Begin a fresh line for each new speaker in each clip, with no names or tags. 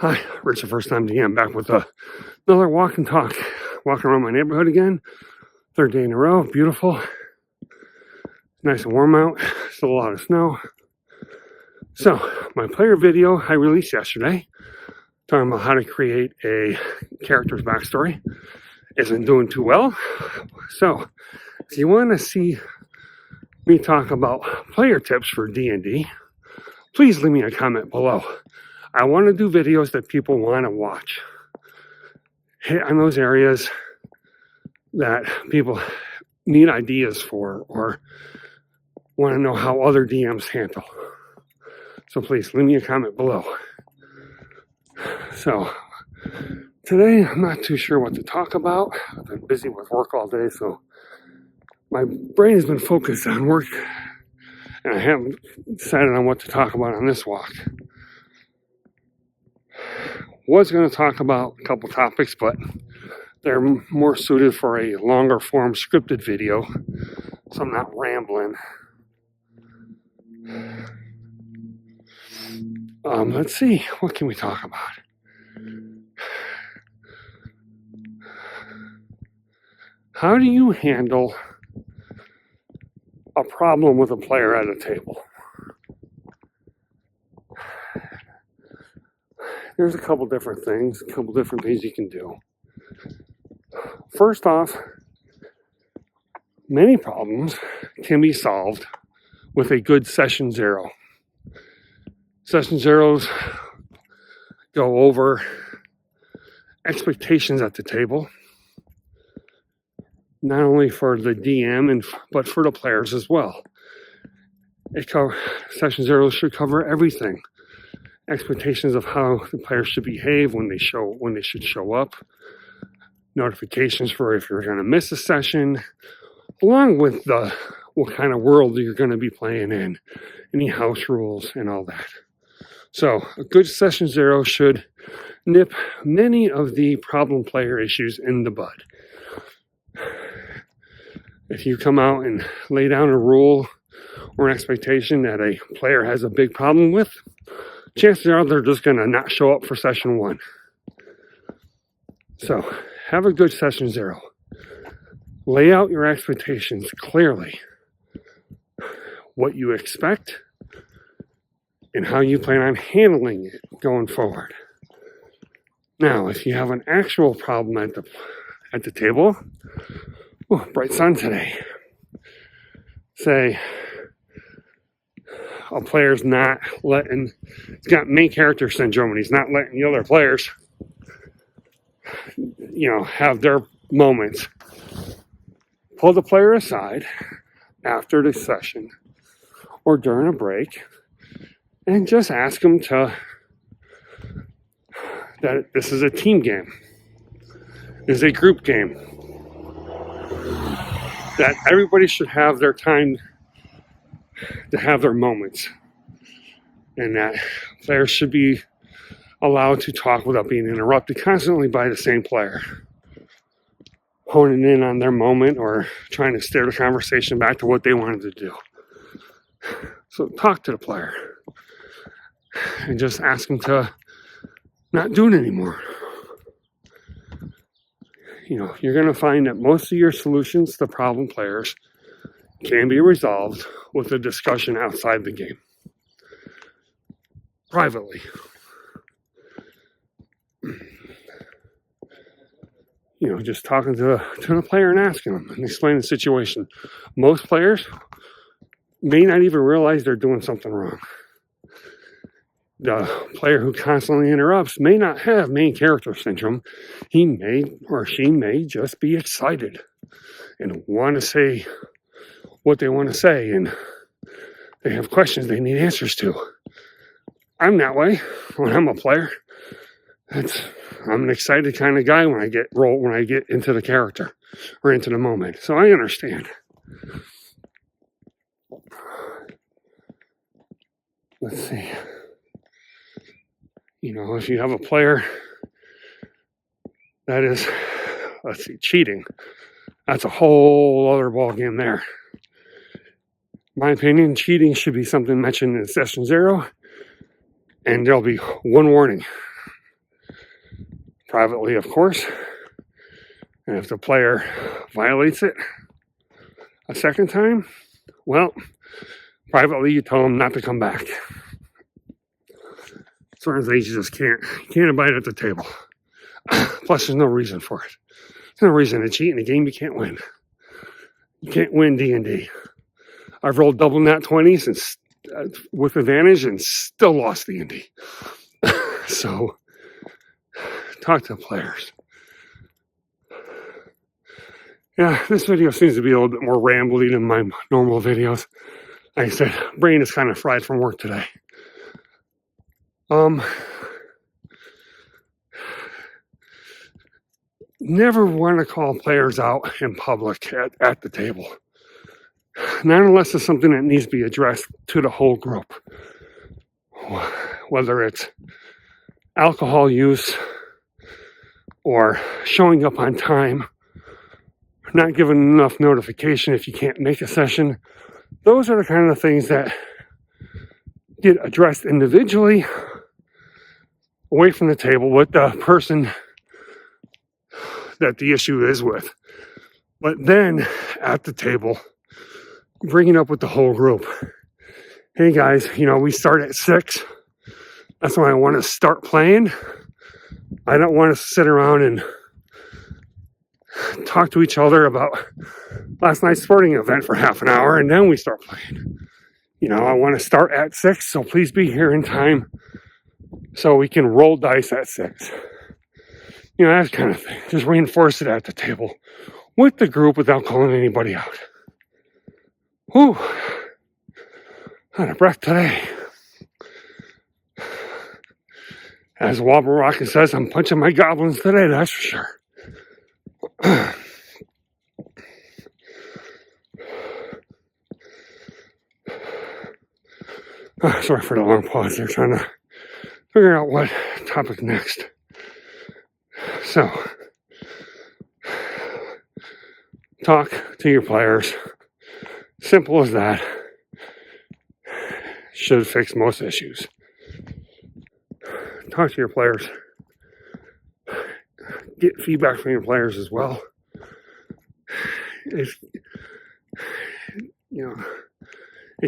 Hi, Rich the First Time DM, back with another walk and talk. Walking around my neighborhood again. Third day in a row. Beautiful. Nice and warm out. Still a lot of snow. So, my player video I released yesterday, talking about how to create a character's backstory, isn't doing too well. So, if you want to see me talk about player tips for D&D, please leave me a comment below. I want to do videos that people want to watch. Hit on those areas that people need ideas for or want to know how other DMs handle. So please leave me a comment below. So today I'm not too sure what to talk about. I've been busy with work all day, so my brain has been focused on work and I haven't decided on what to talk about on this walk. Was going to talk about a couple topics, but they're more suited for a longer form scripted video, so I'm not rambling. Let's see, what can we talk about? How do you handle a problem with a player at a table? There's a couple different things you can do. First off, many problems can be solved with a good session zero. Session zeros go over expectations at the table, not only for the DM but for the players as well. Session zeros should cover everything. Expectations of how the players should behave when they should show up, notifications for if you're going to miss a session, along with what kind of world you're going to be playing in, any house rules and all that. So a good session zero should nip many of the problem player issues in the bud. If you come out and lay down a rule or an expectation that a player has a big problem with, chances are they're just going to not show up for session one. So have a good session zero. Lay out your expectations clearly. What you expect and how you plan on handling it going forward. Now, if you have an actual problem at the table, bright sun today. Say a player's he's got main character syndrome and he's not letting the other players, have their moments. Pull the player aside after the session or during a break and just ask them that this is a team game. This is a group game. That everybody should have their time to have their moments, and that players should be allowed to talk without being interrupted constantly by the same player, honing in on their moment or trying to steer the conversation back to what they wanted to do. So talk to the player and just ask them to not do it anymore. You're going to find that most of your solutions to problem players can be resolved with a discussion outside the game, privately. Just talking to the player and asking them and explaining the situation. Most players may not even realize they're doing something wrong. The player who constantly interrupts may not have main character syndrome. He may or she may just be excited and want to say what they want to say, and they have questions they need answers to. I'm that way when I'm a player. I'm an excited kind of guy when I get into the character or into the moment. So I understand. Let's see. If you have a player that is, cheating, that's a whole other ballgame there. In my opinion, cheating should be something mentioned in session zero, and there'll be one warning. privately, of course. And if the player violates it a second time, well, privately you tell them not to come back. Certain things you just can't abide at the table. Plus, there's no reason for it. There's no reason to cheat in a game you can't win. You can't win D&D. I've rolled double nat 20s and with advantage and still lost D&D. So, talk to the players. Yeah, this video seems to be a little bit more rambly than my normal videos. Like I said, brain is kind of fried from work today. Never want to call players out in public at the table. Not unless it's something that needs to be addressed to the whole group. Whether it's alcohol use or showing up on time, not giving enough notification if you can't make a session. Those are the kind of things that get addressed individually away from the table with the person that the issue is with. But then at the table, bring it up with the whole group. Hey guys, we start at 6. That's when I want to start playing. I don't want to sit around and talk to each other about last night's sporting event for half an hour and then we start playing. I want to start at 6, so please be here in time so we can roll dice at 6. That kind of thing. Just reinforce it at the table with the group without calling anybody out. Whew. Out of breath today. As Wobble Rocket says, I'm punching my goblins today, that's for sure. Sorry for the long pause there, trying to figure out what topic next. So, talk to your players. Simple as that. Should fix most issues. Talk to your players. Get feedback from your players as well. It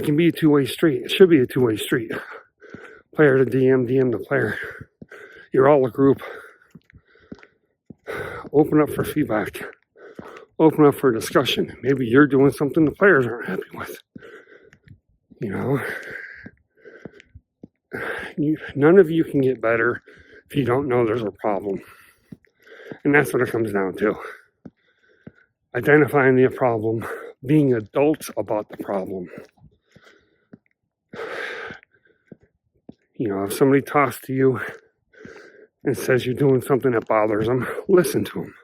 can be a two-way street. It should be a two-way street. Player to DM, DM to player. You're all a group. Open up for feedback. Open up for discussion. Maybe you're doing something the players aren't happy with. None of you can get better if you don't know there's a problem. And that's what it comes down to. Identifying the problem, being adults about the problem. If somebody talks to you and says you're doing something that bothers them, listen to them.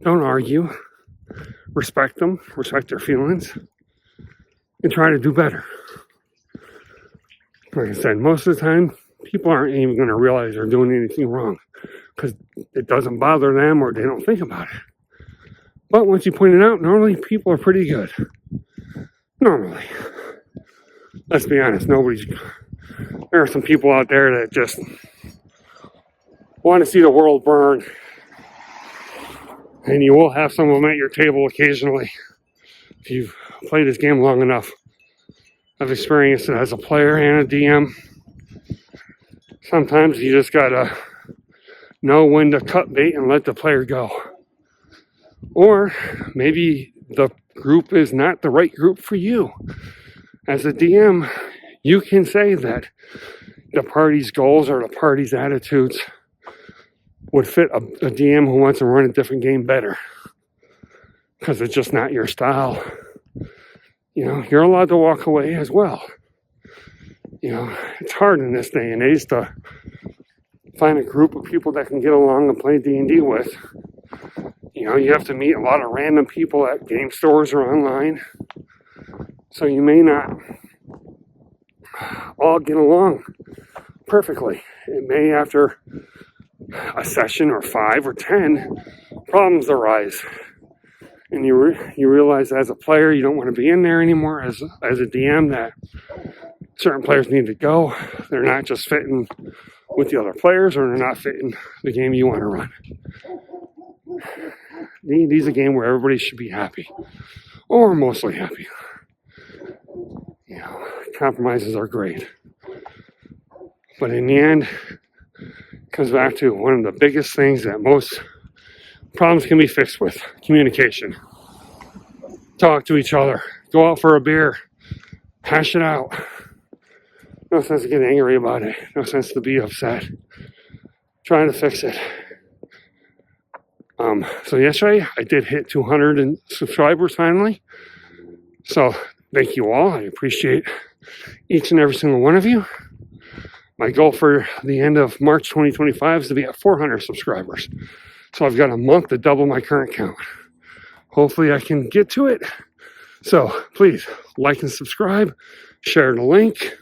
Don't argue. Respect them, respect their feelings, and try to do better. Like I said, most of the time, people aren't even going to realize they're doing anything wrong because it doesn't bother them or they don't think about it. But once you point it out, normally people are pretty good. Normally. Let's be honest, there are some people out there that just want to see the world burn. And you will have some of them at your table occasionally if you've played this game long enough. I've experienced it as a player and a DM. Sometimes you just gotta know when to cut bait and let the player go. Or maybe the group is not the right group for you. As a DM, you can say that the party's goals or the party's attitudes would fit a DM who wants to run a different game better. Because it's just not your style. You're allowed to walk away as well. It's hard in this day and age to find a group of people that can get along and play D&D with. You have to meet a lot of random people at game stores or online. So you may not all get along perfectly. It may, after a session or 5 or 10, problems arise. And you realize as a player you don't want to be in there anymore. As a DM, that certain players need to go. They're not just fitting with the other players, or they're not fitting the game you want to run. These a game where everybody should be happy, or mostly happy. You know, compromises are great, but in the end, it comes back to one of the biggest things that most problems can be fixed with: communication. Talk to each other, go out for a beer, hash it out. No sense to get angry about it, no sense to be upset. Trying to fix it. So yesterday I did hit 200 subscribers finally. So thank you all. I appreciate each and every single one of you. My goal for the end of March 2025 is to be at 400 subscribers. So I've got a month to double my current count. Hopefully I can get to it. So please like and subscribe, share the link,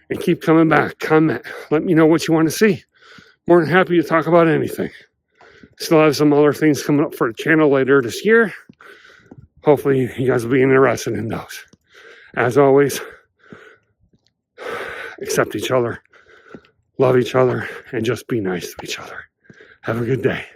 and keep coming back. Comment. Let me know what you want to see. More than happy to talk about anything. Still have some other things coming up for the channel later this year. Hopefully you guys will be interested in those. As always, accept each other, love each other, and just be nice to each other. Have a good day.